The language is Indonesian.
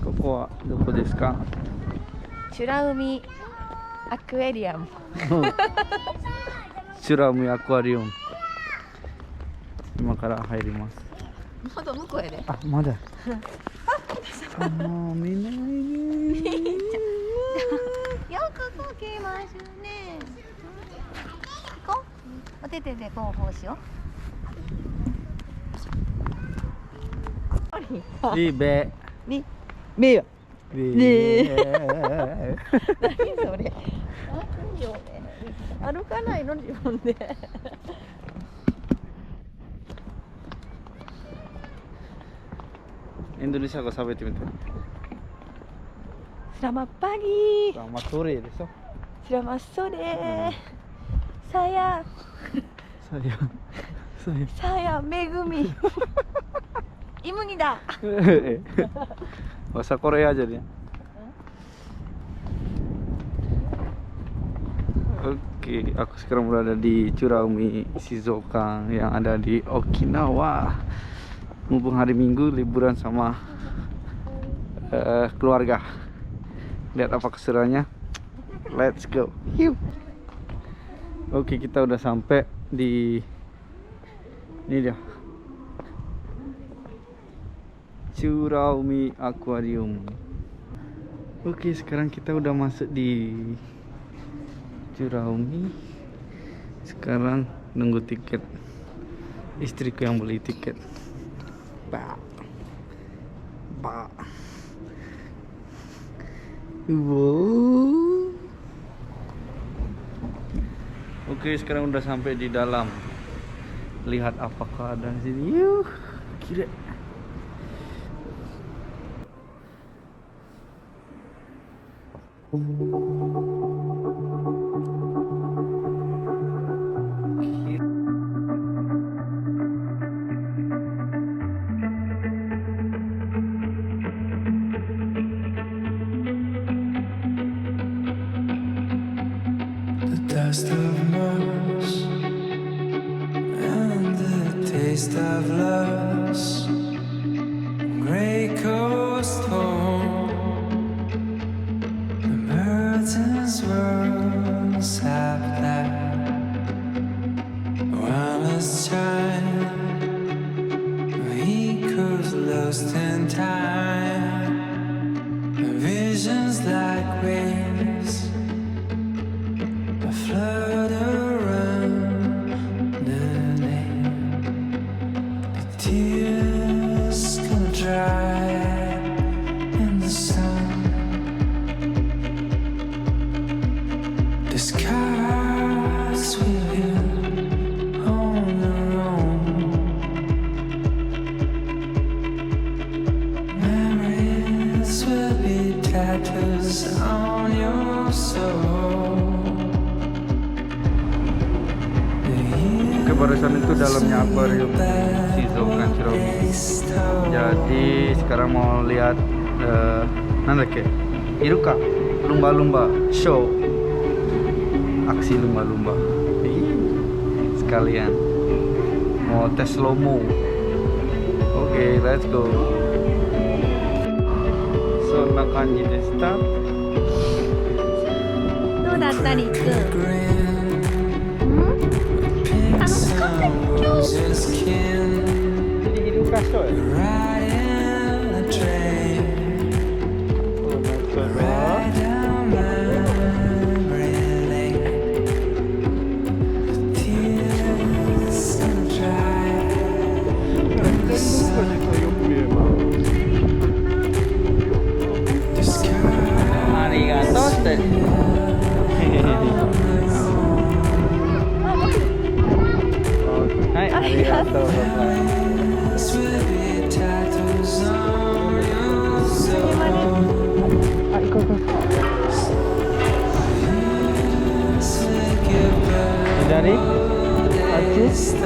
ここはどこですか？美ら海アクエリアム。美ら海アクアリウム。今から入ります。まだ向こうやで。あ、まだ。もう見ないね。よくこけますね。行こう。お手手でこうしよう。リベ。リベよ。リベ。何それ。何よね。歩かないの自分で。Indonesia語喋ってみて。Selamat pagi. Selamat soreでしょ。Selamat sore. Saya Megumi. Imungida. Bahasa Korea aja dia. Oke, aku sekarang berada di Churaumi, Shizuoka yang ada di Okinawa. Mumpung hari Minggu liburan sama keluarga. Lihat apa keseruannya. Let's go. Hiu. Oke, kita udah sampai di ini dia. Churaumi Aquarium. Oke, sekarang kita udah masuk di Churaumi. Sekarang nunggu tiket. Istriku yang beli tiket. Wow. Oke, sekarang udah sampai di dalam. Lihat apa keadaan sini. Yuh, gila. Dust of Mars and the taste of loss, gray coast home, the birds and swirls have that wildest child. He goes lost in time, visions like waves flood around the name. The tears gonna dry in the sun. The skies will heal on their own. Memories will be tattoos on your soul. Barusan itu dalamnya aquarium Shizuoka Churaumi. Jadi sekarang mau lihat nanti iruka lumba-lumba show, aksi lumba-lumba. Sekalian mau tes slow-mo. Oke, let's go. So, こんな感じでした。どうだったりくん。Jadi iruka show ya? Arigato. Hai, arigato. Dari Aziz